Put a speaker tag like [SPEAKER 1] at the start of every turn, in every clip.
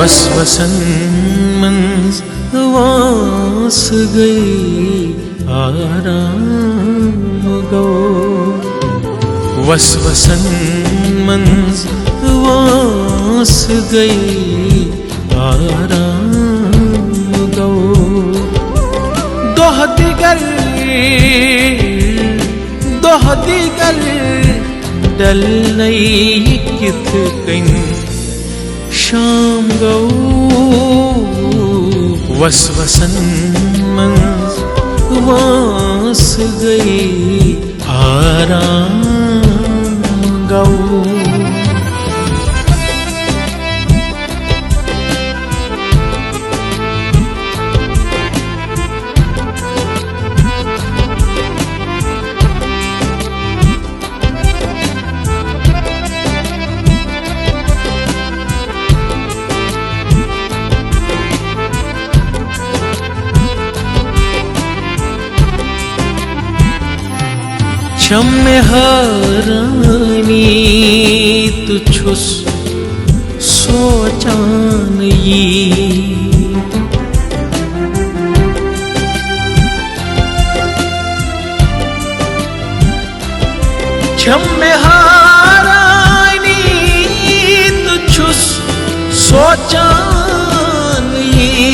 [SPEAKER 1] वसवसन मंज वास गई आराम गो। वसवसन मंज वास गई आराम गो। दोह दिगर डल नई कित कन शाम गो। वसवसन मंज वास गई आराम गो। शम्मे हरानी तुझुस सोचान यी। शम्मे हरानी तुझुस सोचान यी।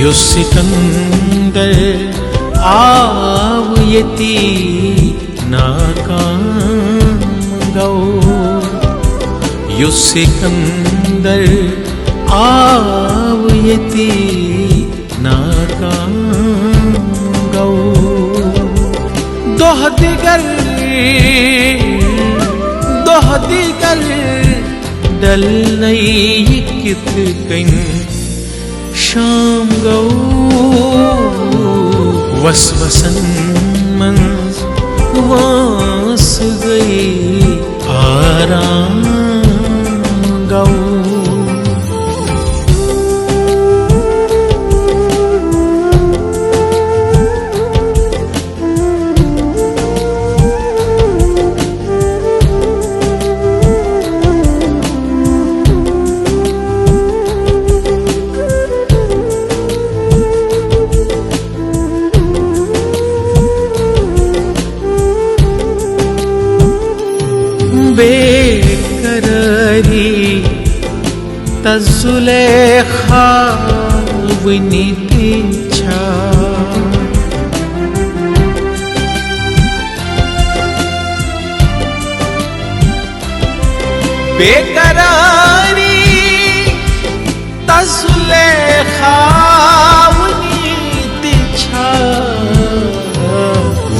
[SPEAKER 1] यो सिकंदर आव यती नाकाम गो। यो सिकंदर आव यती नाकाम गो। दोह दिगर डल नई कित कन शाम गो। वसवसन मंज वास गई आराम गो। बेकरारी तजुलेखा वनिति छा। बेकरारी तजुलेखा वनिति छा।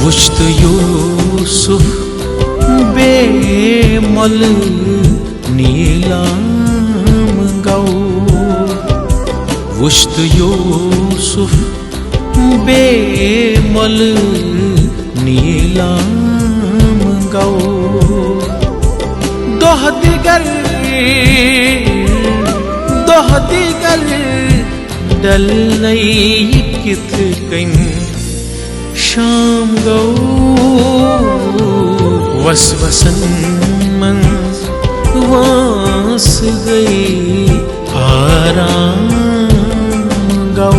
[SPEAKER 1] वुश्त यूसुफ बेमल नीलाम गो। वुश्त यूसुफ बेमल नीलाम गो। दोह दिगर डल नई कित कन शाम गो। वसवसन मंज वास गई आराम गो।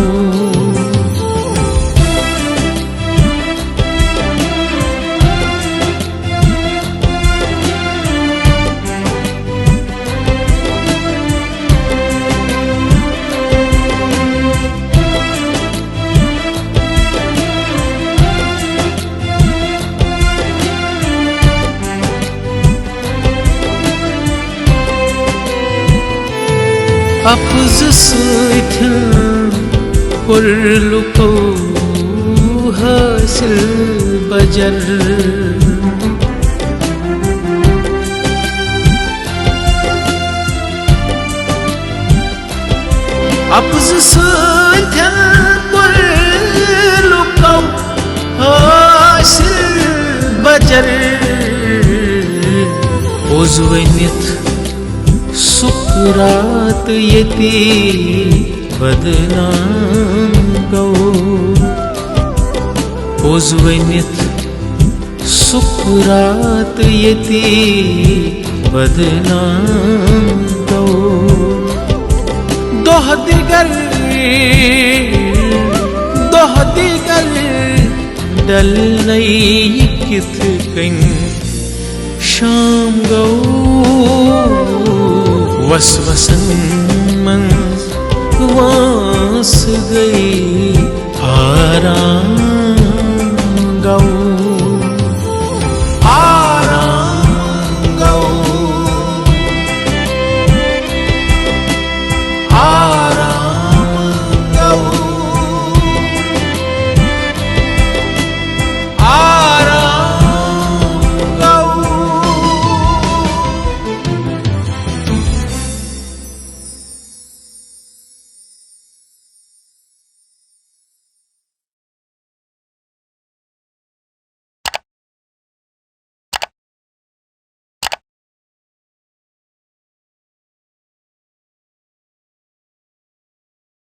[SPEAKER 1] अफज सैथन कुर्लुको हासिल बजर। अफज सैथन कुर्लुको हासिल बजर। उज़वनित सुकरात यती बदनाम गो। उज़वनित सुकरात यती बदनाम गो। दह दिगर डल नई किथ कन शाम गो वसवसन मन वास गई